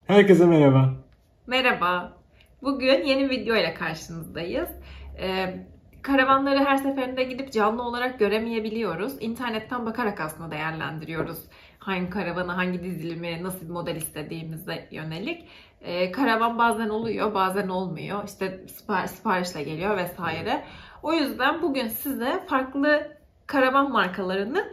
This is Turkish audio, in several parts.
Herkese merhaba. Merhaba. Bugün yeni bir video ile karşınızdayız. Karavanları her seferinde gidip canlı olarak göremeyebiliyoruz. İnternetten bakarak aslında değerlendiriyoruz. Hangi karavanı, hangi dizilimi, nasıl bir model istediğimize yönelik. Karavan bazen oluyor, bazen olmuyor. İşte siparişle geliyor vesaire. O yüzden bugün size farklı karavan markalarının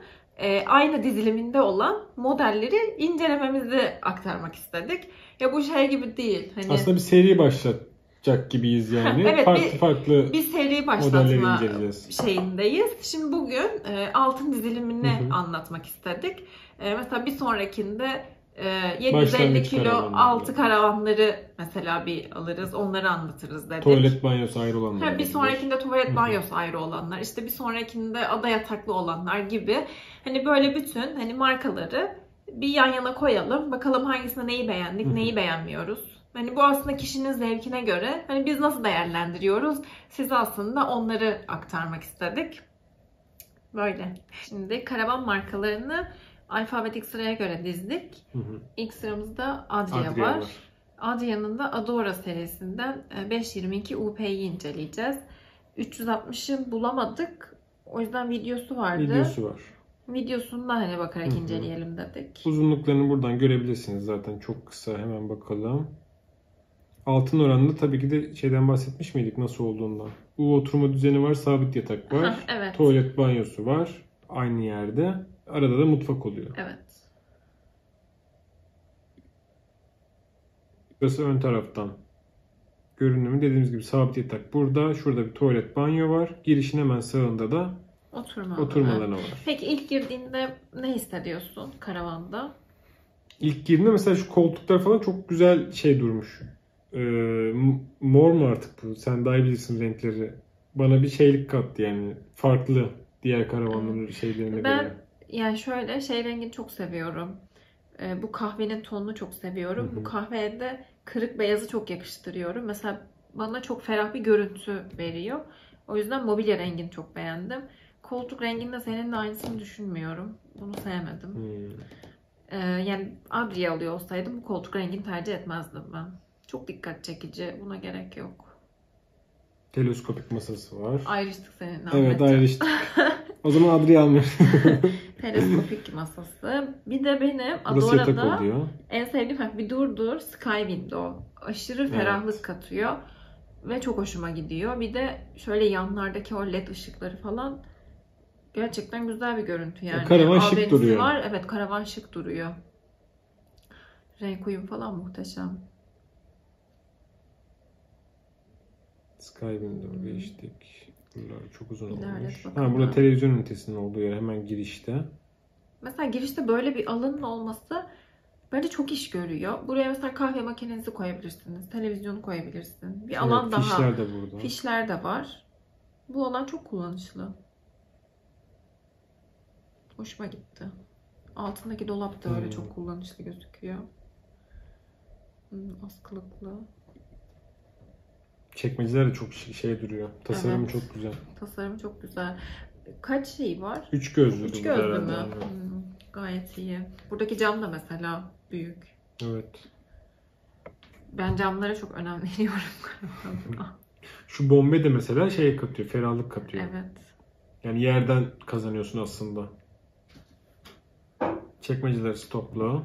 aynı diziliminde olan modelleri incelememizi aktarmak istedik. Ya bu şey gibi değil. Hani Aslında bir seri başlatacak gibiyiz yani. evet, farklı bir seri modelleri başlatma inceleyeceğiz. şeyindeyiz. Şimdi bugün altın dizilimini anlatmak istedik. Mesela bir sonrakinde 750 Başlangıç kilo karavanları. altı karavanları mesela bir alırız. Onları anlatırız dedik. Tuvalet banyosu ayrı olanlar. Bir sonrakinde tuvalet banyosu ayrı olanlar, işte bir sonrakinde ada yataklı olanlar gibi. Hani böyle bütün hani markaları bir yan yana koyalım. Bakalım hangisinde neyi beğendik, neyi beğenmiyoruz. Hani bu aslında kişinin zevkine göre. Hani biz nasıl değerlendiriyoruz? Size aslında onları aktarmak istedik. Böyle. Şimdi karavan markalarını alfabetik sıraya göre dizdik. İlk sıramızda Adria var. Adria'nın da Adora serisinden 522 UP'yi inceleyeceğiz. 360'ı bulamadık. O yüzden videosu vardı. Videosu var. Videosundan hani bakarak inceleyelim dedik. Uzunluklarını buradan görebilirsiniz zaten. Çok kısa, hemen bakalım. Altın oranında tabii ki de şeyden bahsetmiş miydik, nasıl olduğundan. U oturma düzeni var, sabit yatak var. Evet. Tuvalet banyosu var aynı yerde. Arada da mutfak oluyor. Evet. Burası ön taraftan görünümü, dediğimiz gibi sabit yatak burada. Şurada bir tuvalet banyo var. Girişin hemen sağında da oturma alanı var. Peki ilk girdiğinde ne hissediyorsun karavanda? İlk girdiğinde mesela şu koltuklar falan çok güzel şey durmuş. Mor mu artık bu? Sen daha iyi bilirsin renkleri. Bana bir şeylik kattı yani. Farklı diğer karavanların şeylerine Ben göre. yani şöyle şey rengini çok seviyorum. Bu kahvenin tonunu çok seviyorum. Bu kahveye de kırık beyazı çok yakıştırıyorum. Mesela bana çok ferah bir görüntü veriyor. O yüzden mobilya rengini çok beğendim. Koltuk renginde seninle aynısını düşünmüyorum. Bunu sevmedim. Yani Adria alıyor olsaydım bu koltuk rengini tercih etmezdim ben. Çok dikkat çekici. Buna gerek yok. Teleskopik masası var. Ayrıştık seninle. Evet, ayrıştık. O zaman Adria almıyor. Teleskopik masası. Bir de benim Burası yatak Adora'da oluyor. en sevdiğim bir dur Sky Window. Aşırı ferahlık katıyor. Ve çok hoşuma gidiyor. Bir de şöyle yanlardaki o led ışıkları falan gerçekten güzel bir görüntü yani. Karavan şık Albenisi duruyor. var. Evet, karavan şık duruyor. Renk uyum falan muhteşem. Sky Window geçtik. Bunlar çok uzun olmuş. bakalım. Burada televizyon ünitesinin olduğu yer hemen girişte. Mesela girişte böyle bir alanın olması bence çok iş görüyor. Buraya mesela kahve makinenizi koyabilirsiniz. Televizyonu koyabilirsin. Bir alan daha. Fişler de burada. Fişler de var. Bu alan çok kullanışlı. Hoşuma gitti. Altındaki dolap da öyle çok kullanışlı gözüküyor. Askılıklı. Çekmeceler de çok şey duruyor. Tasarım çok güzel. Tasarım çok güzel. Kaç şey var? 3 gözlü. 3 gözlü mü? Gayet iyi. Buradaki cam da mesela büyük. Evet. Ben camlara çok önem veriyorum. Şu bombe de mesela şey katıyor, ferahlık katıyor. Evet. Yani yerden kazanıyorsun aslında. Çekmeceler stoplu.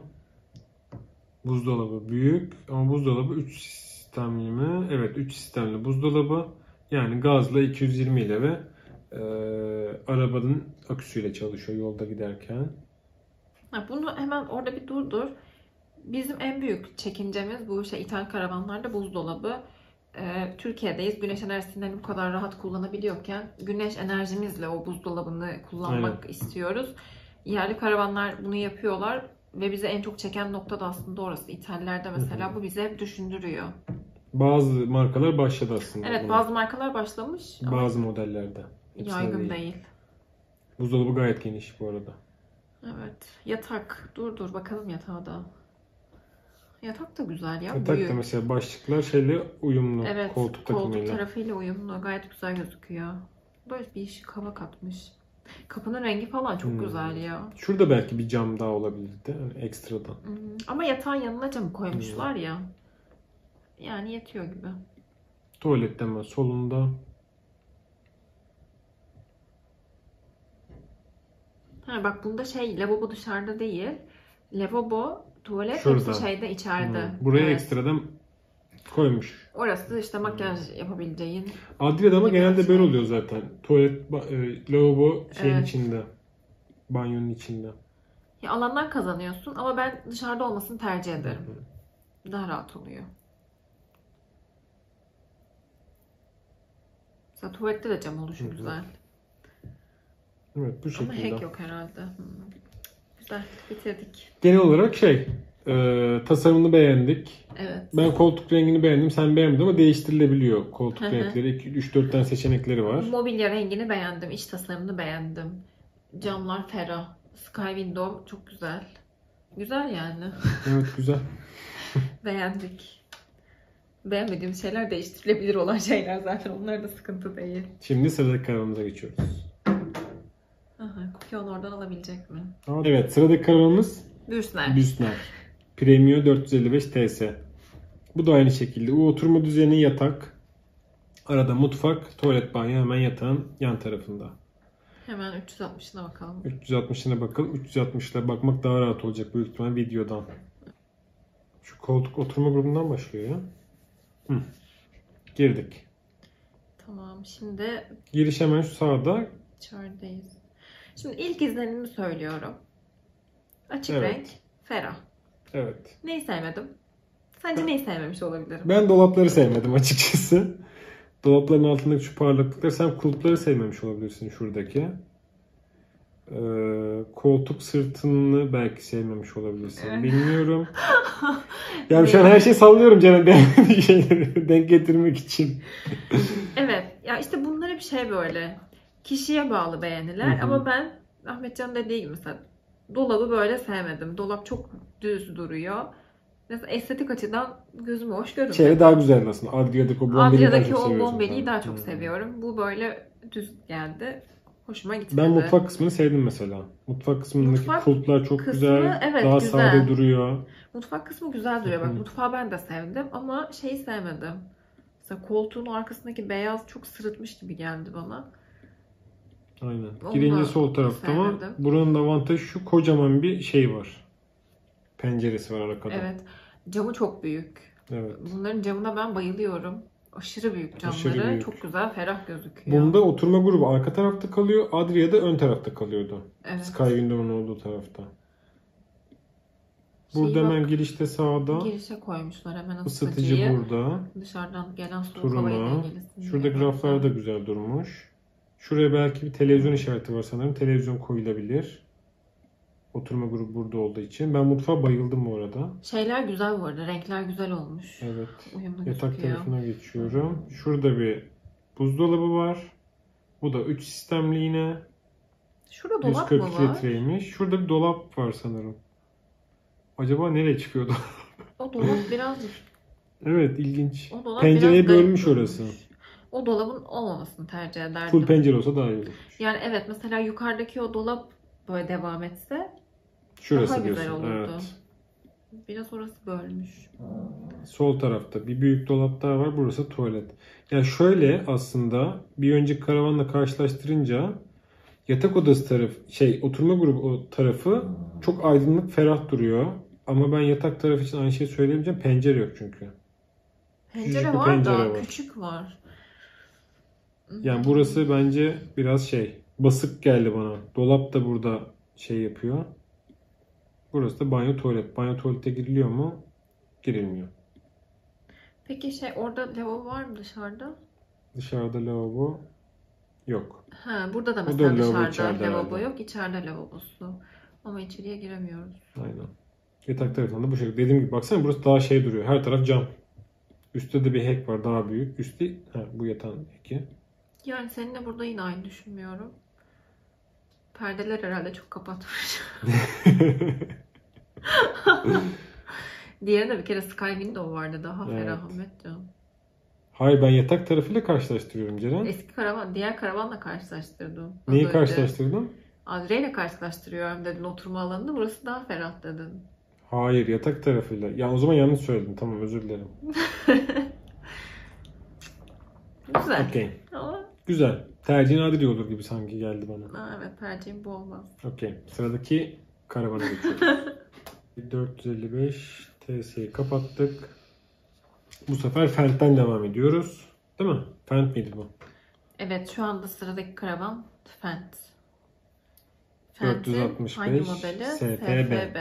Buzdolabı büyük ama buzdolabı 3 sistemli mi? Evet, 3 sistemli buzdolabı. Yani gazla 220 ile ve arabanın aküsüyle çalışıyor yolda giderken. Bunu hemen orada bir durdur. Bizim en büyük çekincemiz bu ithal karavanlarda buzdolabı. Türkiye'deyiz. Güneş enerjisinden bu kadar rahat kullanabiliyorken güneş enerjimizle o buzdolabını kullanmak istiyoruz. Yerli karavanlar bunu yapıyorlar ve bize en çok çeken nokta da aslında orası. İthallerde mesela bu bize hep düşündürüyor. Bazı markalar başladı aslında. Evet, bazı markalar başlamış. Bazı modellerde. Yaygın değil. Buzdolabı gayet geniş bu arada. Evet. Yatak. Dur bakalım yatağa da. Yatak da güzel ya. Yatak büyük. da mesela başlıklar şeyle uyumlu. Evet, koltuk takımıyla. tarafıyla uyumlu. Gayet güzel gözüküyor. Böyle bir şık hava katmış. Kapının rengi falan çok güzel ya. Şurada belki bir cam daha olabilirdi. Yani ekstradan. Ama yatağın yanına cam koymuşlar ya. Yani yetiyor gibi. Tuvalet hemen solunda. Ha bak bunda lavabo dışarıda değil. Lavabo, tuvalet Şurada. hepsi şeyde içeride. Buraya Evet. ekstradan koymuş. Orası işte makyaj yapabileceğin. Adliye'de ama gibi genelde şey. böyle oluyor zaten. Tuvalet, lavabo şeyin Evet. içinde. Banyonun içinde. Ya alandan kazanıyorsun ama ben dışarıda olmasını tercih ederim. Daha rahat oluyor. Mesela tuvalette de cam oluşu güzel. Evet bu Ama şekilde. hack yok herhalde. Güzel, bitirdik. Genel olarak tasarımını beğendik. Evet. Ben koltuk rengini beğendim. Sen beğenmedin ama değiştirilebiliyor koltuk Hı hı. renkleri. 3-4 tane seçenekleri var. Mobilya rengini beğendim, iç tasarımını beğendim. Camlar ferah. Sky Window çok güzel. Güzel yani. Evet güzel. Beğendik. Beğenmediğim şeyler değiştirilebilir olan şeyler zaten. Onlar da sıkıntı değil. Şimdi sıradaki karavanımıza geçiyoruz. Aha, Cookie onu oradan alabilecek mi? Evet sıradaki karavanımız Bürsner. Büsner. Premium 455 TS. Bu da aynı şekilde. Bu oturma düzeni yatak. Arada mutfak, tuvalet, banyo hemen yatağın yan tarafında. Hemen 360'ına bakalım. 360'ına bakalım. 360'la bakmak daha rahat olacak büyük ihtimal videodan. Şu koltuk oturma grubundan başlıyor ya. Girdik. Tamam, şimdi Giriş hemen şu sağda. içerideyiz. Şimdi ilk izlenimi söylüyorum. Açık Evet. renk, ferah. Evet. Neyi sevmedim? Sence neyi sevmemiş olabilirim? Ben dolapları sevmedim açıkçası. Dolapların altındaki şu parlaklıkları, sen kulpları sevmemiş olabilirsin şuradaki. Koltuk sırtını belki sevmemiş olabilirsin. Bilmiyorum. Yani şu an her şeyi sallıyorum canım beğenmediği şeyleri denk getirmek için. Evet. Ya işte bunlar bir şey böyle. Kişiye bağlı beğeniler. Ama ben Ahmetcan dediği gibi mesela dolabı böyle sevmedim. Dolap çok düz duruyor. Mesela estetik açıdan gözüme hoş görünmedi. Şey daha güzel aslında. Adria'daki o bombeliyi daha Adria'daki çok o seviyorsun. bombeliyi sen. daha çok seviyorum. Bu böyle düz geldi. Hoşuma gitmedi. Ben mutfak kısmını sevdim mesela. Mutfak kısmındaki Mutfak kulplar çok kısmı, güzel. evet, daha güzel. sade duruyor. Mutfak kısmı güzel duruyor. Bak mutfağı ben de sevdim ama şeyi sevmedim. Mesela koltuğun arkasındaki beyaz çok sırıtmış gibi geldi bana. Aynen. Onu Girince da sol tarafta ama sevmedim. buranın da avantajı şu, kocaman bir şey var. Penceresi var arkada. Evet. Camı çok büyük. Evet. Bunların camına ben bayılıyorum. Aşırı büyük camları. Aşırı büyük. Çok güzel, ferah gözüküyor. Bunda oturma grubu arka tarafta kalıyor. Adria'da ön tarafta kalıyordu. Evet. Sky Window'un olduğu tarafta. Burada Şeyi hemen bak, girişte sağda. girişe koymuşlar hemen Isıtıcı ısıtıcıyı. burada. Dışarıdan gelen soğuk havayı Turuna. dengelesin Şuradaki diye. raflar da güzel durmuş. Şuraya belki bir televizyon işareti var sanırım. Televizyon koyulabilir. Oturma grubu burada olduğu için. Ben mutfağa bayıldım bu arada. Şeyler güzel bu arada. Renkler güzel olmuş. Evet. Uyumlu Yatak gözüküyor. tarafına geçiyorum. Şurada bir buzdolabı var. Bu da 3 sistemli yine. Şurada dolap mı 142 var? litreymiş. Şurada bir dolap var sanırım. Acaba nereye çıkıyordu? O dolap biraz Evet, ilginç. o dolap Pencereye biraz bölmüş garip orası. durmuş. O dolabın olmamasını tercih ederdim. Full pencere olsa daha iyi olur. Yani evet mesela yukarıdaki o dolap böyle devam etse Şurası daha güzel diyorsun. olurdu. Evet. Biraz orası bölmüş. Sol tarafta bir büyük dolap daha var. Burası tuvalet. Yani şöyle aslında bir önceki karavanla karşılaştırınca yatak odası oturma grubu tarafı çok aydınlık, ferah duruyor. Ama ben yatak tarafı için aynı şeyi söyleyemeyeceğim. Pencere yok çünkü. Pencere Küçücük bir var pencere da var. küçük var. Yani burası bence biraz basık geldi bana. Dolap da burada yapıyor. Burası da banyo tuvalet. Banyo tuvalete giriliyor mu? Girilmiyor. Peki orada lavabo var mı dışarıda? Dışarıda lavabo yok. Ha burada da da mesela lavabo dışarıda içeride lavabo herhalde. yok. İçeride lavabosu. Ama içeriye giremiyoruz. Aynen. Yatak tarafında da bu şekilde. Dediğim gibi baksana burası daha duruyor. Her taraf cam. Üstte de bir hack var daha büyük. Üstte bu yatağın hack'i. Yani seninle burada yine aynı düşünmüyorum. Perdeler herhalde çok kapatmış. Diğerinde bir kere Sky Window vardı. Daha Evet. ferah Ahmetcan. Hayır, ben yatak tarafıyla karşılaştırıyorum Ceren. Eski karavan, diğer karavanla karşılaştırdım. Az Neyi önce. karşılaştırdın? Adre ile karşılaştırıyorum dedin oturma alanında. Burası daha ferah dedin. Hayır, yatak tarafıyla. Ya o zaman yanlış söyledim. Tamam, özür dilerim. Güzel. Okey. Ama Güzel. Tercihin Adile olur gibi sanki geldi bana. evet, tercihim bu olmaz. Okey. Sıradaki karavana geçiyoruz. 455 TS'yi kapattık. Bu sefer Fendt'ten devam ediyoruz. Değil mi? Fendt miydi bu? Evet, şu anda sıradaki karavan Fendt. 465 hangi modeli? SFB.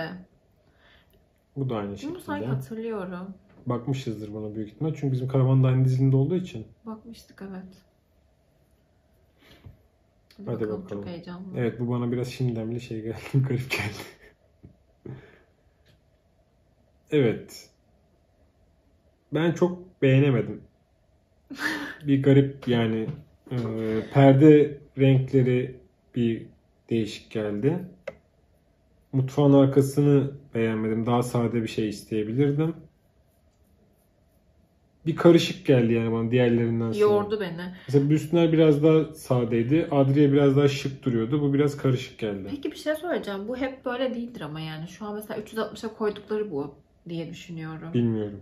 Bu da aynı Bunu şekilde. sanki hatırlıyorum. Bakmışızdır buna büyük ihtimal. Çünkü bizim karavan da aynı dizilinde olduğu için. Bakmıştık, evet. Hadi bakalım. Çok heyecanlı. Evet, bu bana biraz şimdiden bile şey geldi. Garip geldi. Evet. Ben çok beğenemedim. Bir garip yani. Perde renkleri bir değişik geldi. Mutfağın arkasını beğenmedim. Daha sade bir şey isteyebilirdim. Bir karışık geldi yani bana diğerlerinden sonra. Yordu beni. Mesela Büstner biraz daha sadeydi. Adriye biraz daha şık duruyordu. Bu biraz karışık geldi. Peki bir şey söyleyeceğim. Bu hep böyle değildir ama yani. Şu an mesela 360'a koydukları bu diye düşünüyorum. Bilmiyorum.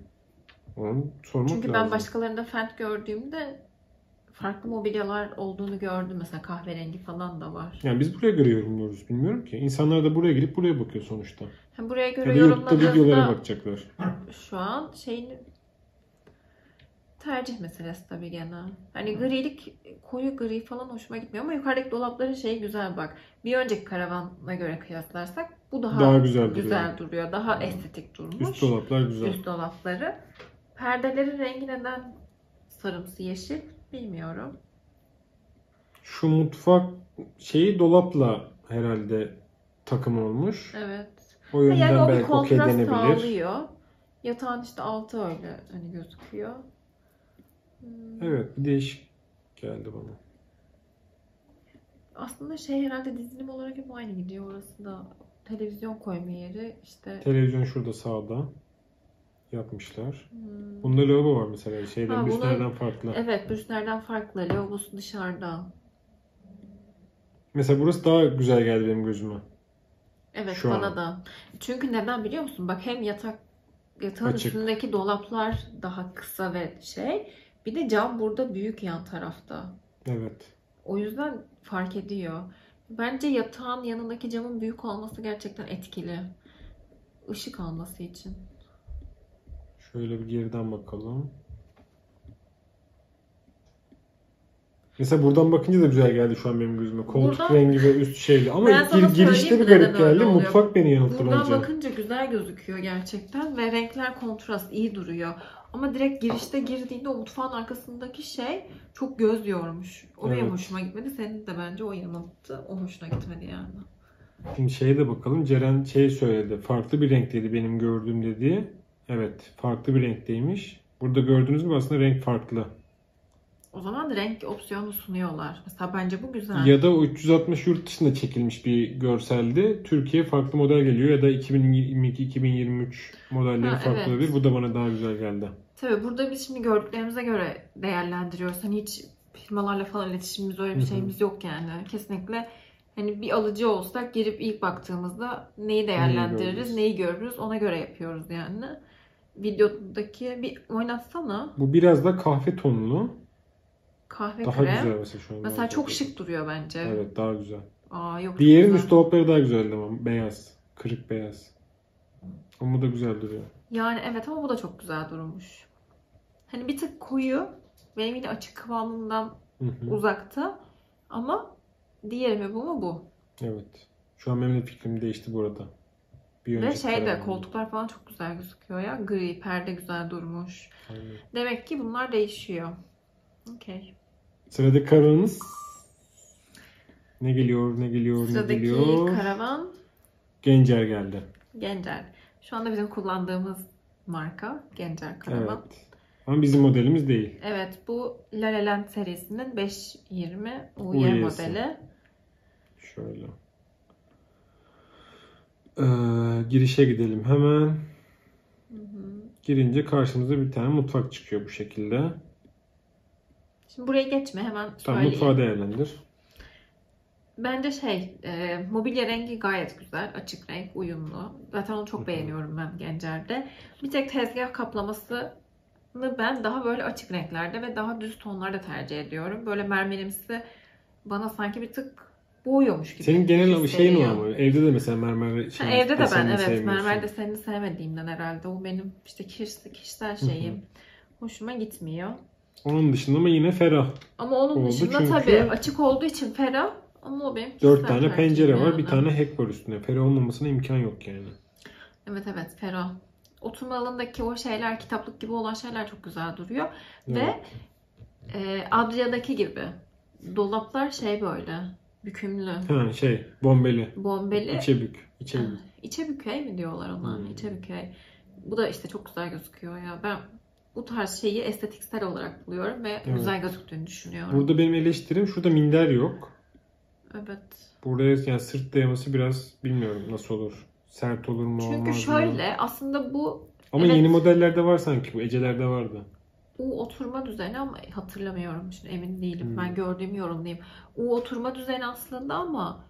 Onu sormak Çünkü lazım. ben başkalarında Fendt gördüğümde farklı mobilyalar olduğunu gördüm. Mesela kahverengi falan da var. Yani biz buraya göre yorumluyoruz. Bilmiyorum ki. İnsanlar da buraya girip buraya bakıyor sonuçta. Hem buraya göre Ya da YouTube'da videolara yorumladığımda bakacaklar. şu an tercih meselesi tabii gene. Hani grilik, koyu gri falan hoşuma gitmiyor ama yukarıdaki dolapların şeyi güzel bak. Bir önceki karavanla göre kıyaslarsak bu daha güzel duruyor. Daha estetik durmuş. Üst dolaplar güzel. Üst dolapları. Perdelerin rengi neden sarımsı yeşil bilmiyorum. Şu mutfak şeyi dolapla herhalde takım olmuş. Evet. O yönden yani o bir belki okey kontrast denebilir. sağlıyor. Yatağın işte altı öyle hani gözüküyor. Evet, bir değişik geldi bana. Aslında herhalde dizilim olarak hep aynı gidiyor. Orası da televizyon koyma yeri işte. Televizyon şurada sağda yapmışlar. Bunda lavabo var mesela. Büstner'den farklı. Evet, Büstner'den farklı. Lavabosu dışarıda. Mesela burası daha güzel geldi benim gözüme. Evet, Şu bana an. da. Çünkü neden biliyor musun? Bak hem yatağın Açık. üstündeki dolaplar daha kısa ve bir de cam burada büyük yan tarafta. Evet. O yüzden fark ediyor. Bence yatağın yanındaki camın büyük olması gerçekten etkili. Işık alması için. Şöyle bir geriden bakalım. Mesela buradan bakınca da güzel geldi şu an benim gözüme. Koltuk rengi ve üst şeyli. Ama girişte bir garip geldi. Mutfak beni yanılttı bence. Buradan bakınca güzel gözüküyor gerçekten ve renkler kontrast iyi duruyor. Ama direkt girişte girdiğinde o mutfağın arkasındaki çok göz yormuş. O benim hoşuma gitmedi. Senin de bence o yanılttı. O hoşuna gitmedi yani. Şimdi şeye de bakalım. Ceren söyledi. Farklı bir renkteydi benim gördüğüm dediği. Evet. Farklı bir renkteymiş. Burada gördüğünüz gibi aslında renk farklı. O zaman renk opsiyonu sunuyorlar. Mesela bence bu güzel. Ya da o 360 yurt dışında çekilmiş bir görseldi. Türkiye farklı model geliyor ya da 2022-2023 modelleri farklı olabilir. Bu da bana daha güzel geldi. Tabii burada biz şimdi gördüklerimize göre değerlendiriyoruz. Hani hiç firmalarla falan iletişimimiz öyle bir şeyimiz yok yani. Kesinlikle hani bir alıcı olsak girip ilk baktığımızda neyi değerlendiririz, neyi görürüz ona göre yapıyoruz yani. Videodaki bir oynatsana. Bu biraz da kahve tonlu. Kahve daha krem. Güzel mesela şu an. Mesela çok şık duruyor bence. Evet, daha güzel. Yok. Diğerinin üst dolapları daha güzeldi ama beyaz. Kırık beyaz. Ama bu da güzel duruyor. Yani evet ama bu da çok güzel durmuş. Hani bir tık koyu. Benim yine açık kıvamından uzakta. Ama diğeri mi bu mu bu? Evet. Şu an benim de fikrim değişti bu arada. Ve koltuklar falan çok güzel gözüküyor ya. Gri, perde güzel durmuş. Aynen. Demek ki bunlar değişiyor. Okey. Sıradaki karavanımız ne geliyor? Sıradaki karavan Gencer geldi. Gencer. Şu anda bizim kullandığımız marka Gencer karavan. Evet. Ama bizim modelimiz değil. Evet, bu La La Land serisinin 520 UY modeli. Şöyle. Girişe gidelim hemen. Girince karşımıza bir tane mutfak çıkıyor bu şekilde. Şimdi buraya geçme, hemen Tamam, söyleyeyim. mutfağı değerlendir. Bence mobilya rengi gayet güzel. Açık renk, uyumlu. Zaten onu çok beğeniyorum ben Gencer'de. Bir tek tezgah kaplamasını ben daha böyle açık renklerde ve daha düz tonlarda tercih ediyorum. Böyle mermerimsi bana sanki bir tık boğuyormuş gibi Senin genel şeyin o hissediyor. ama. Evde de mesela mermer Evde de ben desenini evet mermer sevmiyorsun. desenini sevmediğimden herhalde. O benim işte kişisel şeyim. Hoşuma gitmiyor. Onun dışında ama yine ferah. Ama onun oldu dışında çünkü tabii açık olduğu için ferah. Ama o benim kişisel 4 tane tercihim pencere var, yani. bir tane hack var üstüne. Ferah olmamasına imkan yok yani. Evet ferah. Oturma alanındaki o şeyler, kitaplık gibi olan şeyler çok güzel duruyor. Evet. Ve Adria'daki gibi dolaplar böyle bükümlü. Ha bombeli. Bombeli. İçe bük. İçe bükey mi diyorlar ona? İçe bükey. Bu da işte çok güzel gözüküyor ya. Ben bu tarz şeyi estetiksel olarak buluyorum ve güzel gözüktüğünü düşünüyorum. Burada benim eleştirim, şurada minder yok. Evet. Burada yani sırt dayaması biraz bilmiyorum nasıl olur. Sert olur mu, Çünkü olmaz şöyle mı? aslında bu Ama yeni modellerde var sanki bu. Ecelerde vardı. U oturma düzeni ama hatırlamıyorum. Şimdi emin değilim. Ben gördüğüm yorumlayayım. U oturma düzeni aslında ama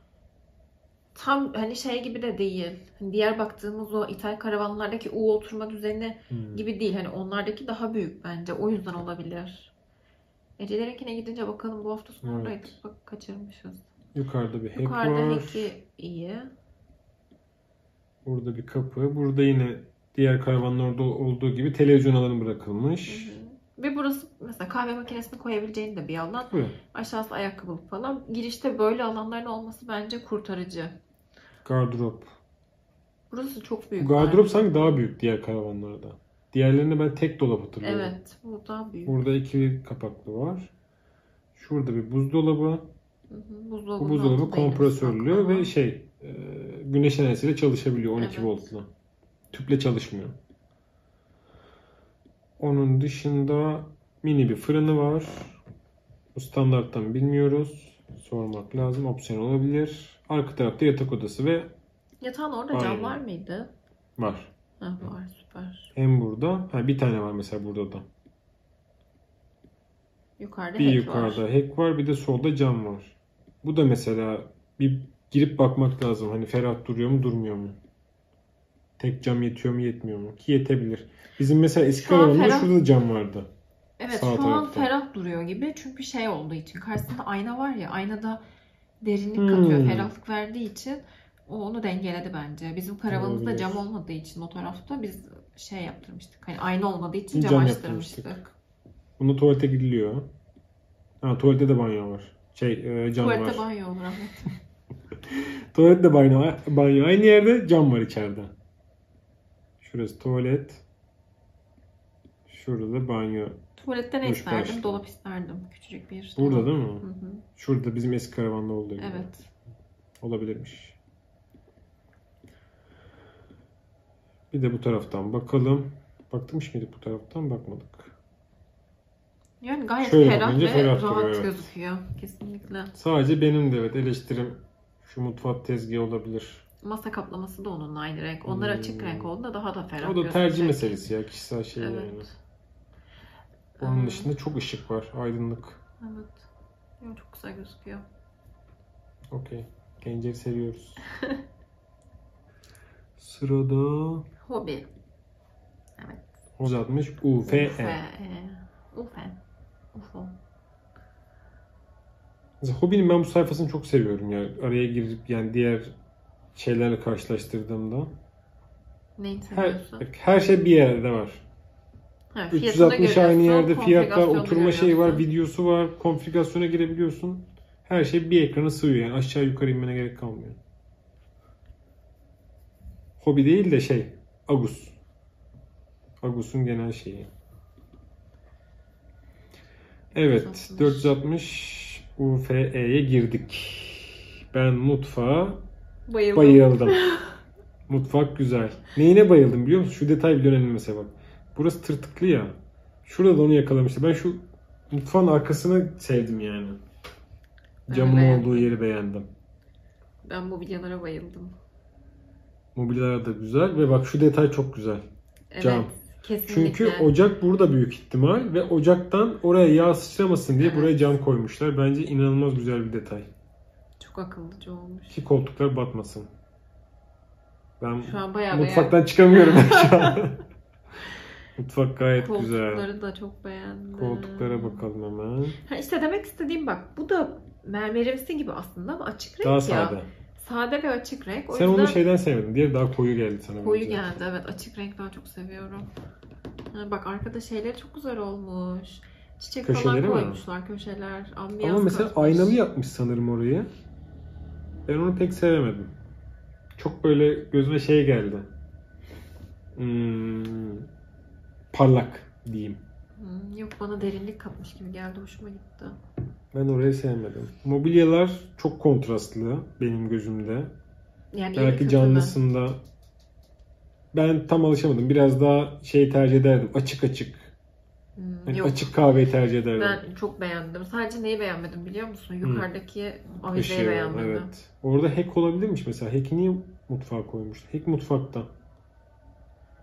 tam hani gibi de değil. Hani diğer baktığımız o İthal karavanlardaki U oturma düzeni gibi değil. Hani onlardaki daha büyük bence. O yüzden olabilir. Ecelerinkine gidince bakalım, bu hafta sonundaydık. Bak kaçırmışız. Yukarıda bir hack Yukarıda var. hack'i iyi. Burada bir kapı. Burada yine diğer karavanlarda olduğu gibi televizyon alanı bırakılmış. Ve burası mesela kahve makinesini koyabileceğin de bir alan. Tabii. Aşağısı ayakkabılık falan. Girişte böyle alanların olması bence kurtarıcı. Gardırop. Burası çok büyük. Bu gardırop sanki daha büyük diğer karavanlarda. Diğerlerinde ben tek dolap hatırlıyorum. Evet, bu daha büyük. Burada ikili kapaklı var. Şurada bir buzdolabı. Bu buzdolabı kompresörlü ve güneş enerjisiyle çalışabiliyor 12 voltla. Tüple çalışmıyor. Onun dışında mini bir fırını var. Bu standarttan bilmiyoruz. Sormak lazım. Opsiyon olabilir. Arka tarafta yatak odası ve yatağın orada cam var mıydı? Var. Var, süper. Hem burada. Bir tane var mesela burada da. Yukarıda bir hack yukarıda var. hack var. Bir de solda cam var. Bu da mesela bir girip bakmak lazım. Hani ferah duruyor mu, durmuyor mu? Tek cam yetiyor mu, yetmiyor mu? Ki yetebilir. Bizim mesela eski karavanda şurada da cam vardı. Evet, şu an ferah duruyor gibi. Çünkü olduğu için. Karşısında ayna var ya. Aynada derinlik katıyor. Ferahlık verdiği için o onu dengeledi bence. Bizim karavanımızda cam olmadığı için o tarafta biz yaptırmıştık. Hani ayna olmadığı için cam açtırmıştık. Bunda tuvalete gidiliyor. Tuvalette de banyo var. Cam var. Tuvalette banyo olur Ahmet. Tuvalette banyo. Aynı yerde, cam var içeride. Şurası tuvalet. Şurada da banyo. Tuvalette ne isterdim? Dolap isterdim. Küçücük bir dolap. Burada değil mi? Hı. Şurada bizim eski karavanda olduğu gibi. Evet. Olabilirmiş. Bir de bu taraftan bakalım. Baktımış mıydık bu taraftan? Bakmadık. Yani gayet şöyle ferah ve rahat duruyor, gözüküyor. Kesinlikle. Sadece benim de eleştirim şu mutfak tezgahı olabilir. Masa kaplaması da onunla aynı renk. Onlar açık renk olduğunda daha da ferah. O da tercih meselesi ya. Kişisel şey yani. Onun dışında çok ışık var. Aydınlık. Evet. Çok güzel gözüküyor. Okey. Gençleri seviyoruz. Sırada Hobi. Evet. uzatmış UFE. UFO. Mesela Hobi'nin ben bu sayfasını çok seviyorum ya. Araya girip yani diğer şeylerle karşılaştırdığımda. Neyi seviyorsun? Her şey bir yerde var. 360 aynı yerde fiyatlar, oturma şeyi var, videosu var, konfigürasyona girebiliyorsun. Her şey bir ekrana sığıyor yani aşağı yukarı inmene gerek kalmıyor. Hobi değil de Agus. Agus'un genel şeyi. Evet, 460 UFE'ye girdik. Ben mutfağa bayıldım. Mutfak güzel. Neyine bayıldım biliyor musun? Şu detay bile önemli mesela bak. Burası tırtıklı ya. Şurada da onu yakalamıştı. Ben şu mutfağın arkasını sevdim yani. Camın olduğu yeri beğendim. Ben mobilyalara bayıldım. Mobilyalar da güzel ve bak şu detay çok güzel. Evet, cam. Kesinlikle. Çünkü ocak burada büyük ihtimal ve ocaktan oraya yağ sıçramasın diye buraya cam koymuşlar. Bence inanılmaz güzel bir detay. Çok akıllıca olmuş. Ki koltuklar batmasın. Ben Şu an bayağı mutfaktan çıkamıyorum şu an. Mutfak gayet güzel. Koltukları da çok beğendim. Koltuklara bakalım hemen. Ha işte demek istediğim bak, bu da mermerimsi gibi aslında ama açık renk Daha ya. sade. Sade ve açık renk. O Sen yüzden onu şeyden sevmedin. Diğeri daha koyu geldi sana. koyu bence. geldi, evet. Açık renk daha çok seviyorum. Ha, bak arkada şeyleri çok güzel olmuş. Çiçek Köşeleri falan mi? koymuşlar, köşeler. Ambiyans Ama mesela katmış. aynalı yapmış sanırım orayı. Ben onu pek sevemedim. Çok böyle gözüme şey geldi. Parlak diyeyim. Yok, bana derinlik katmış gibi geldi, hoşuma gitti. Ben orayı sevmedim. Mobilyalar çok kontrastlı benim gözümde. Yani iyi mi, Belki kötü mü? canlısında ben tam alışamadım. Biraz daha şey tercih ederdim. Açık açık. Yani Yok. açık kahveyi tercih ederdim. Ben çok beğendim. Sadece neyi beğenmedim biliyor musun? Yukarıdaki avizeyi Işığı, beğenmedim. evet. Orada hack olabilirmiş mesela. Hack'i niye mutfağa koymuşlar? Hack mutfakta.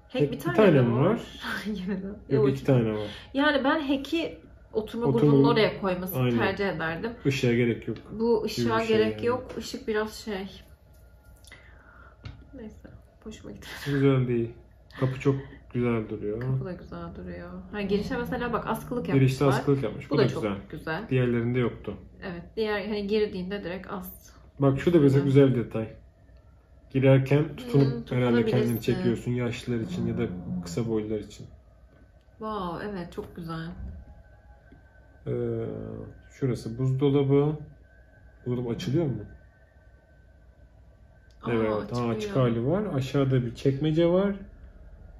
Hack bir bir tane tane mi mi var? var? Yemedim. Yok, 2 tane var. Yani ben hack'i oturma Oturma grubunun grubu- oraya koymasını Aynen. tercih ederdim. Işığa gerek yok. Bu ışığa bir şey gerek yani. yok. Işık biraz şey. Neyse. Hoşuma gitti. Güzel değil. Kapı çok güzel duruyor. Kapı da güzel duruyor. Ha, girişe mesela bak askılık yapmışlar. Girişte askılık yapmış. Bu Bu da da güzel. çok güzel. Diğerlerinde yoktu. Evet. Diğer hani girdiğinde direkt as. Bak şu da mesela güzel bir detay. Girerken tutunup herhalde tutunabilirsin. kendini çekiyorsun yaşlılar için ya da kısa boylular için. Wow, evet çok güzel. Şurası buzdolabı. Buzdolabı açılıyor mu? Evet. Açılıyor. Açık hali var. Aşağıda bir çekmece var.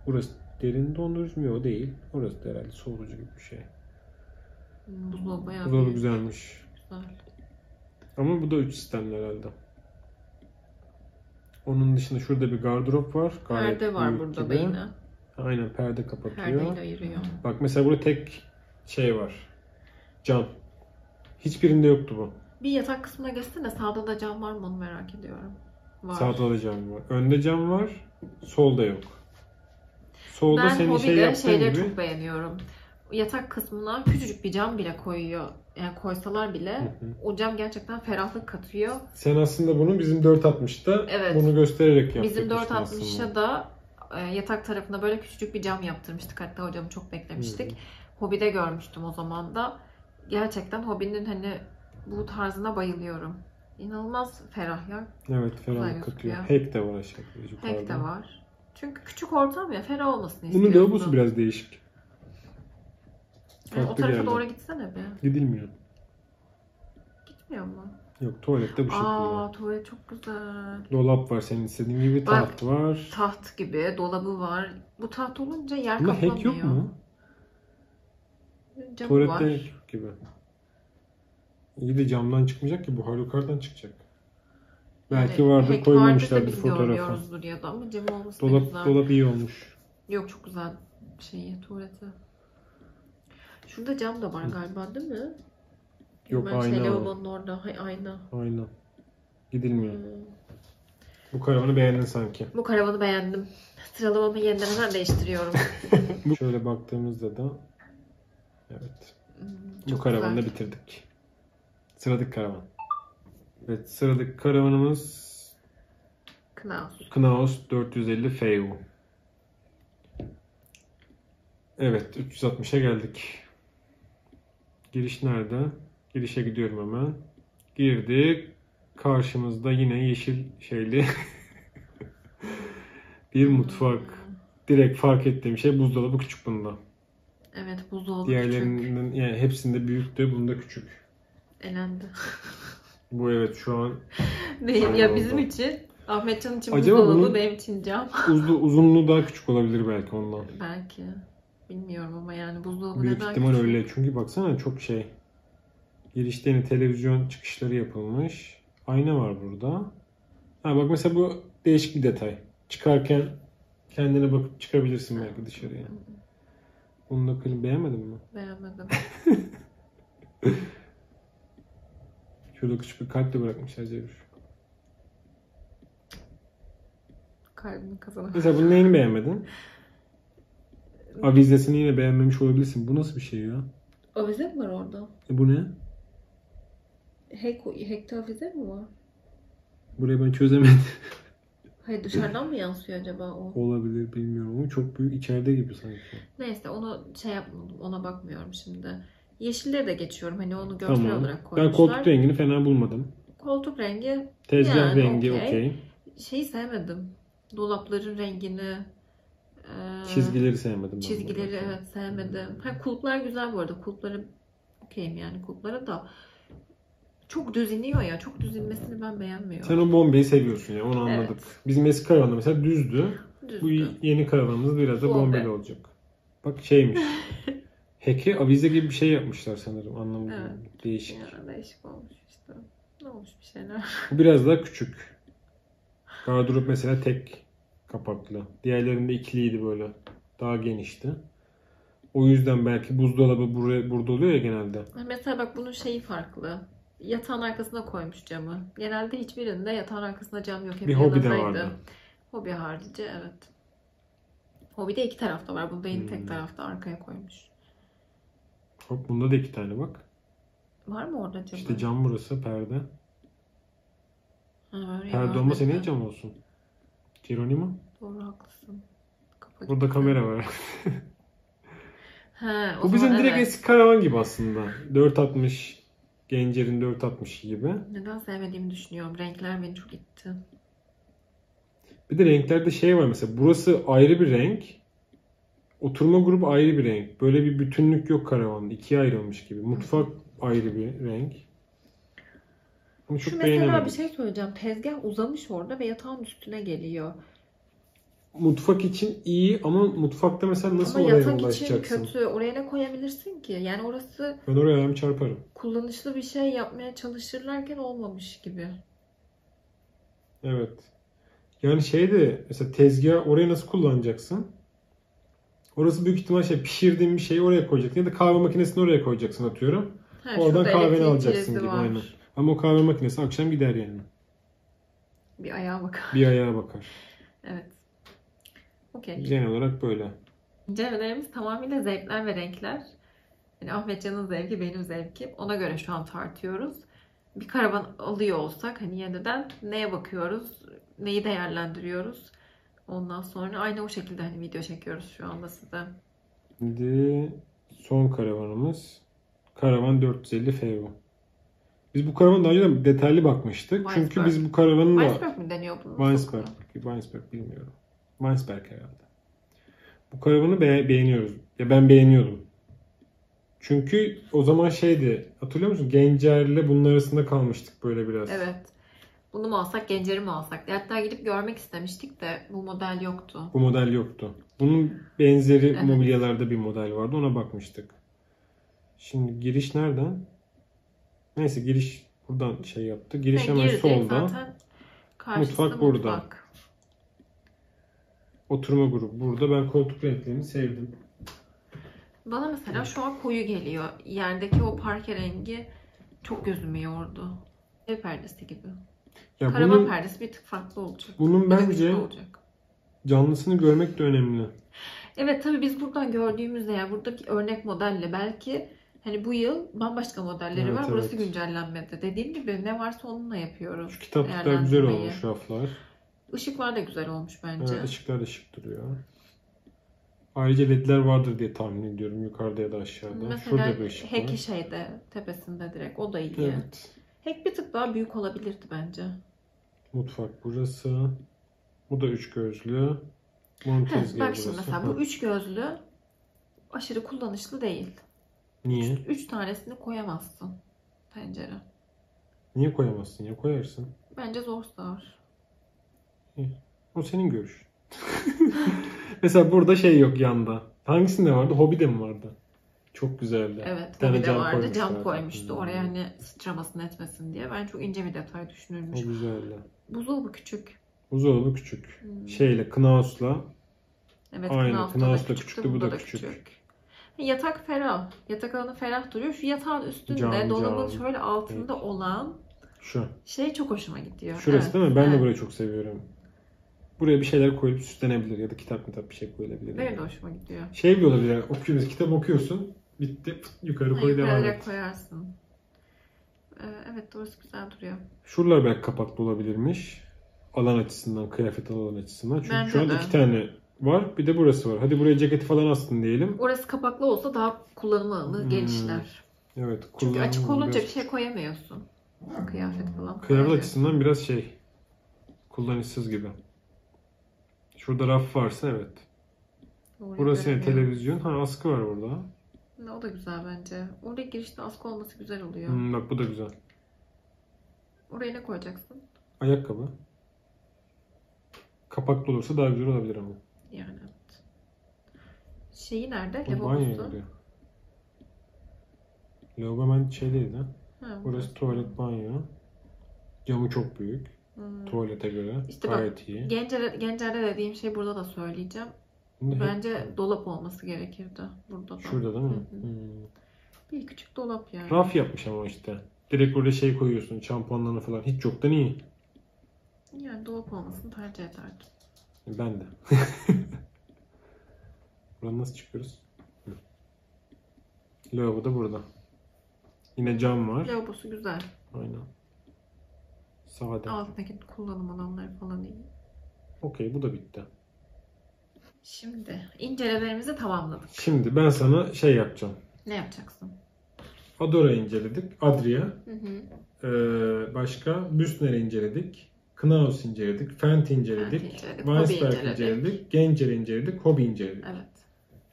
Burası derin dondurucu mu? O değil. Orası da herhalde soğutucu gibi bir şey. Buzdolabı bayağı Buzdolabı büyük. güzelmiş. Güzel. Ama bu da 3 sistemli herhalde. Onun dışında şurada bir gardırop var. Gayet Perde var büyük burada gibi. da yine. Aynen, perde kapatıyor. Perdeyle ayırıyor. Bak mesela burada tek şey var. Cam. Hiçbirinde yoktu bu. Bir yatak kısmına geçsene, sağda da cam var mı onu merak ediyorum. Var. Sağda da cam var. Önde cam var. Solda yok. Solda Ben senin şey hobide yaptığın şeyleri gibi. çok beğeniyorum. Yatak kısmına küçücük bir cam bile koyuyor. Yani koysalar bile o cam gerçekten ferahlık katıyor. Sen aslında bunu bizim 460'ta Evet. bunu göstererek Bizim yaptırmıştın 460'a aslında. da yatak tarafına böyle küçücük bir cam yaptırmıştık. Hatta o camı çok beklemiştik. Hobide görmüştüm o zaman da. Gerçekten Hobinin hani bu tarzına bayılıyorum. İnanılmaz ferah ya. Evet, Güzel ferahlık katıyor. gözüküyor. Hack de var aşağıda. Yukarıda. Hack de var. Çünkü küçük ortam ya, ferah olmasını Bunun istiyorsun. lavabosu biraz değişik. Yani o Farklı tarafa geldi. doğru gitsene bir. Gidilmiyor. Gitmiyor mu? Yok, tuvalette bu şekilde. Tuvalet çok güzel. Dolap var senin istediğin gibi. Bak, Taht var. Taht gibi, dolabı var. Bu taht olunca yer Bunda kaplamıyor. hack yok mu? Camı Tuvalette var. hack yok gibi. İyi de camdan çıkmayacak ki, buhar yukarıdan çıkacak. Belki Yani vardır, hack koymamışlardır vardır da biz fotoğrafa. görmüyoruzdur ya da, ama cam olması da Dolap, güzel. dolap iyi olmuş. Yok, çok güzel şeyi, tuvaleti. Şurada cam da var galiba değil mi? Yok, Hemen ayna var. lavabonun orada. Ayna. Aynen. Gidilmiyor. Bu karavanı beğendin sanki. Bu karavanı beğendim. Sıralamamı yeniden hemen değiştiriyorum. Şöyle baktığımızda da evet. Bu Çok karavanı da güzel. bitirdik. Sıradaki karavan. Evet, sıradaki karavanımız Knaus. Knaus 450 FU. Evet, 360'a geldik. Giriş nerede? Girişe gidiyorum hemen. Girdik. Karşımızda yine yeşil şeyli bir mutfak. Direkt fark ettiğim şey buzdolabı küçük bunda. Evet, buzdolabı küçük. Diğerlerinin yani hepsinde büyüktü, bunda küçük. Elendi. Bu evet şu an Benim ya bizim için, Ahmetcan için Acaba buzdolabı, bunun- benim için cam. uzunluğu daha küçük olabilir belki ondan. Belki. Bilmiyorum ama yani buzdolabı Büyük neden ihtimal küçük? öyle. Çünkü baksana çok şey. Girişte yine televizyon çıkışları yapılmış. Ayna var burada. Ha bak mesela bu değişik bir detay. Çıkarken kendine bakıp çıkabilirsin belki dışarıya. Bunu da beğenmedin mi? Beğenmedim. Şurada küçük bir kalp de bırakmışlar Cevür. Kalbimi kazanamadım. Mesela bunun neyini beğenmedin? Avizesini yine beğenmemiş olabilirsin. Bu nasıl bir şey ya? Avize mi var orada? Bu ne? Hack'te avize mi var? Burayı ben çözemedim. Hayır, dışarıdan mı yansıyor acaba o? Olabilir, bilmiyorum ama çok büyük, içeride gibi sanki. Neyse, onu şey yapmadım. Ona bakmıyorum şimdi. Yeşilleri de geçiyorum. Hani onu görsel olarak koymuşlar. Ben koltuk rengini fena bulmadım. Koltuk rengi Tezgah yani rengi okey. Şeyi sevmedim. Dolapların rengini, çizgileri sevmedim. çizgileri evet sevmedim. Ha, kulplar güzel bu arada. Kulpları okeyim yani, kulplara da çok düz iniyor ya. Çok düz inmesini ben beğenmiyorum. Sen o bombeyi seviyorsun ya, onu anladık. Evet. Bizim eski karavanda mesela düzdü. Bu yeni karavanımız biraz da bombeli olacak. Bak şeymiş. Heki avize gibi bir şey yapmışlar sanırım, anlamadım. Evet. Değişik. Ya, değişik olmuş işte. Ne olmuş bir şeyler. Bu biraz daha küçük. Gardırop mesela tek kapaklı. Diğerlerinde ikiliydi böyle. Daha genişti. O yüzden belki buzdolabı burada oluyor ya genelde. Mesela bak, bunun şeyi farklı. Yatağın arkasına koymuş camı. Genelde hiçbirinde yatağın arkasında cam yok. Hep bir Hobbi'de vardı. Hobbi harici evet. Hobbi'de iki tarafta var. Bunda yine tek tarafta arkaya koymuş. Hop, bunda da iki tane bak. Var mı orada cam? İşte cam burası, perde. Ha, perde olmasa niye cam olsun? Geronimo? Doğru, haklısın. Burada kamera var. He, bu bizim direkt eski karavan gibi aslında. 460, Gencer'in 460 gibi. Neden sevmediğimi düşünüyorum. Renkler beni çok itti. Bir de renklerde şey var mesela. Burası ayrı bir renk. Oturma grubu ayrı bir renk. Böyle bir bütünlük yok karavanda. İkiye ayrılmış gibi. Mutfak ayrı bir renk. Bunu çok mesela bir şey söyleyeceğim. Tezgah uzamış orada ve yatağın üstüne geliyor. Mutfak için iyi ama mutfakta mesela nasıl ama oraya yatak ulaşacaksın? için kötü. Oraya ne koyabilirsin ki? Yani orası... Ben oraya ayağımı çarparım. Kullanışlı bir şey yapmaya çalışırlarken olmamış gibi. Evet. Yani mesela tezgah oraya nasıl kullanacaksın? Orası büyük ihtimal pişirdiğin bir şeyi oraya koyacaksın. Ya da kahve makinesini oraya koyacaksın atıyorum. Oradan kahveni alacaksın gibi. Aynen. Ama o kahve makinesi akşam gider yani. Bir ayağa bakar. Bir ayağa bakar. Evet. Okay. Genel olarak böyle. İncelemelerimiz tamamıyla zevkler ve renkler. Yani Ahmetcan'ın zevki, benim zevkim. Ona göre şu an tartıyoruz. Bir karavan alıyor olsak hani yeniden neye bakıyoruz, neyi değerlendiriyoruz. Ondan sonra aynı o şekilde hani video çekiyoruz şu anda size. Şimdi son karavanımız Karavan 450 FEVO. Biz bu karavana daha önce detaylı bakmıştık. Weinsberg. Çünkü biz bu karavanın da... Weinsberg mi deniyor bunun? Weinsberg bilmiyorum. Weinsberg herhalde. Bu karavanı beğeniyoruz. Ya ben beğeniyordum. Çünkü o zaman hatırlıyor musun? Gencer'le bunun arasında kalmıştık böyle biraz. Evet. Bunu mu alsak, Gencer'i mi alsak? Hatta gidip görmek istemiştik de bu model yoktu. Bu model yoktu. Bunun benzeri mobilyalarda bir model vardı. Ona bakmıştık. Şimdi giriş nereden? Neyse, giriş buradan yaptı. Giriş hemen solda. Mutfak burada. Oturma grubu burada. Ben koltuk renklerini sevdim. Bana mesela şu an koyu geliyor. Yerdeki o parke rengi çok gözümü yordu. Ev perdesi gibi. Ya karavan perdesi bir tık farklı olacak. Bunun bence canlısını görmek de önemli. Evet, tabii biz buradan gördüğümüzde, yani buradaki örnek modelle belki hani bu yıl bambaşka modelleri var. Burası güncellenmedi. Dediğim gibi ne varsa onunla yapıyoruz. Şu kitaplıklar güzel olmuş, raflar. Işıklar da güzel olmuş bence. Evet, ışıklar da şık duruyor. Ayrıca ledler vardır diye tahmin ediyorum, yukarıda ya da aşağıda. Mesela şurada bir ışık var. Heki tepesinde direkt, o da iyi. Evet. Hek bir tık daha büyük olabilirdi bence. Mutfak burası. Bu da üç gözlü. Bunun tezgahı bak şimdi mesela bu üç gözlü aşırı kullanışlı değil. Niye? Üç tanesini koyamazsın pencere. Niye koyamazsın ya? Koyarsın. Bence zor sığar. O senin görüşün. Mesela burada yok yanda. Hangisinde vardı? Hobbi'de mi vardı? Çok güzeldi. Evet, Hobbi'de vardı. Cam koymuştu oraya hani sıçramasın etmesin diye. Ben çok ince bir detay düşünülmüş. O güzeldi. Buzdolabı küçük. Buzdolabı küçük. Knaus'la. Evet, aynı. Knaus'la küçüktü, bu da küçük. Yatak ferah. Yatak alanı ferah duruyor. Şu yatağın üstünde, dolabın şöyle altında olan şu. çok hoşuma gidiyor. Şurası değil mi? Ben de burayı çok seviyorum. Buraya bir şeyler koyup süslenebilir ya da kitap bir şey koyulabilir. Benim de hoşuma gidiyor. Şey bile olabilir yani, okuyorsun, kitap okuyorsun, bitti, yukarı koy, devam et. Koyarsın. Evet, orası güzel duruyor. Şuralar belki kapaklı olabilirmiş. Alan açısından, kıyafet alan açısından. Çünkü Bence şu an de. 2 tane var. Bir de burası var. Hadi buraya ceketi falan astın diyelim. Orası kapaklı olsa daha kullanım alanı genişler. Evet. Çünkü açık olunca biraz... bir şey koyamıyorsun. Kıyafet falan. Kıyafet açısından biraz şey, kullanışsız gibi. Şurada raf varsa evet. Burası ne? Televizyon. Ha, askı var burada. O da güzel bence. Oraya girişte askı olması güzel oluyor. Bak bu da güzel. Oraya ne koyacaksın? Ayakkabı. Kapaklı olursa daha güzel olabilir ama. Yani evet. Şeyi nerede? Banyo Lavabosu. oluyor. Lavabo hemen şeydeydi. Ha, Burası tuvalet, banyo. Camı çok büyük. Tuvalete göre. İşte gayet bak, iyi. Gencer'de dediğim şey burada da söyleyeceğim. Bence dolap olması gerekirdi. Burada da. Şurada değil mi? Bir küçük dolap yani. Raf yapmış ama işte. Direkt oraya şey koyuyorsun. Şampuanlarını falan. Hiç yoktan iyi. Yani dolap olmasını tercih ederdim. Ben de. Buradan nasıl çıkıyoruz? Lavabo da burada. Yine cam var. Lavabosu güzel. Aynen. Sade. Altındaki kullanım alanları falan iyi. Okey, bu da bitti. Şimdi incelemelerimizi tamamladık. Şimdi ben sana şey yapacağım. Ne yapacaksın? Adora inceledik. Adria. Hı. Başka Büsner'i inceledik. Knaus inceledik. Fendt inceledik. Weisberg inceledik. Gencer inceledik. Hobby inceledik. Evet.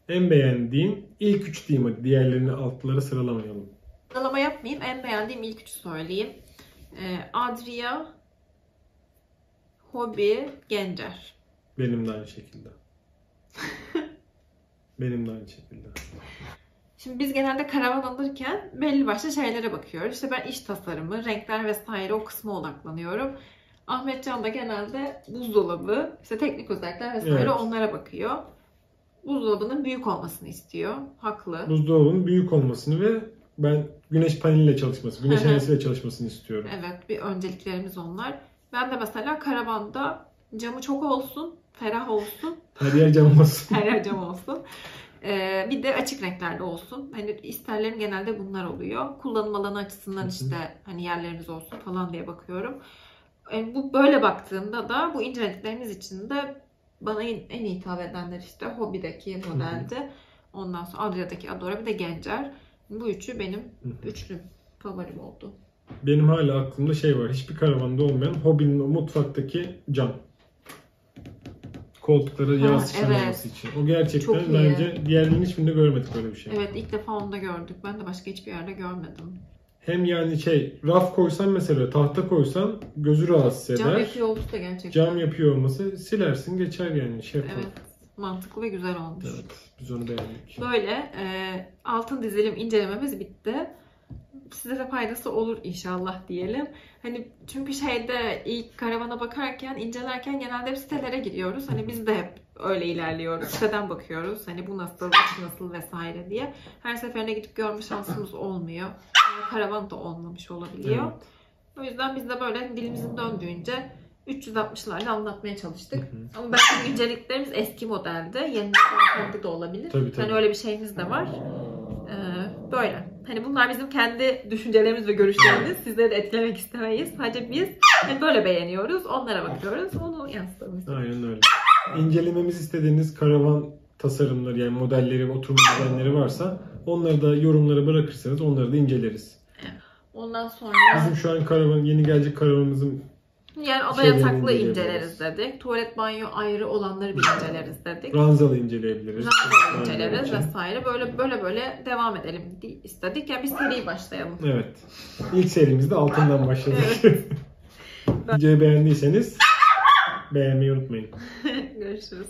En beğendiğin ilk 3 diyeyim hadi. Diğerlerini altlara sıralamayalım. Sıralama yapmayayım. En beğendiğim ilk 3'ü söyleyeyim. Adria, Hobby, Gencer. Benim de aynı şekilde. Benim de aynı şekilde. Şimdi biz genelde karavan alırken belli başlı şeylere bakıyoruz. İşte ben iç tasarımı, renkler vesaire o kısma odaklanıyorum. Ahmetcan da genelde buzdolabı, işte teknik özellikler vesaire evet, onlara bakıyor. Buzdolabının büyük olmasını istiyor. Haklı. Buzdolabının büyük olmasını ve ben güneş paneliyle çalışması, güneş enerjisiyle çalışmasını istiyorum. Evet, bir önceliklerimiz onlar. Ben de mesela karavanda camı çok olsun, ferah olsun. Her yer cam olsun. Her yer cam olsun. Bir de açık renklerde olsun. Hani isterlerim genelde bunlar oluyor. Kullanım alanı açısından işte hani yerlerimiz olsun falan diye bakıyorum. Bu böyle baktığımda da bu incelediklerimiz içinde bana en iyi hitap edenler işte Hobby'deki modeldi. Ondan sonra Adria'daki Adora bir de Gencer. Bu üçü benim üçlü favorim oldu. Benim hala aklımda şey var. Hiçbir karavanda olmayan Hobby'nin o mutfaktaki cam. Koltuklara yağ sıçramaması için. O gerçekten bence diğerlerinin hiçbirinde görmedik böyle bir şey. Evet, ilk defa onda gördük. Ben de başka hiçbir yerde görmedim. Hem yani raf koysan mesela, tahta koysan gözü rahatsız eder. Cam yapıyor olması da gerçekten. Cam yapıyor olması silersin geçer yani. Evet, mantıklı ve güzel olmuş. Evet, biz onu beğendik. Böyle altın dizilim incelememiz bitti. Size de faydası olur inşallah diyelim. Hani çünkü ilk karavana bakarken, incelerken genelde hep sitelere giriyoruz. Hani biz de hep öyle ilerliyoruz. Siteden bakıyoruz. Hani bu nasıl, bu nasıl vesaire diye. Her seferine gidip görme şansımız olmuyor. Yani karavan da olmamış olabiliyor. Evet. O yüzden biz de böyle dilimizin döndüğünce 360'larla anlatmaya çalıştık. Ama belki inceliklerimiz eski modelde. Yeni modelde de olabilir. Tabii. Hani öyle bir şeyimiz de var. Böyle. Hani bunlar bizim kendi düşüncelerimiz ve görüşlerimiz. Sizleri de etkilemek istemeyiz. Sadece biz hani böyle beğeniyoruz. Onlara bakıyoruz. Onu yansıtalım istedik. Aynen öyle. İncelememizi istediğiniz karavan tasarımları yani modelleri, oturma düzenleri varsa onları da yorumlara bırakırsanız onları da inceleriz. Ondan sonra bizim şu an yeni gelecek karavanımızın yani oda yataklı inceleriz dedik. Tuvalet banyo ayrı olanları bir inceleriz dedik. Ranzalı inceleyebiliriz. Ranzalı inceleriz vesaire. Böyle devam edelim istedik. Yani bir seri başlayalım. Evet. İlk serimizde altından başladık. Evet. Videoyu beğendiyseniz beğenmeyi unutmayın. Görüşürüz.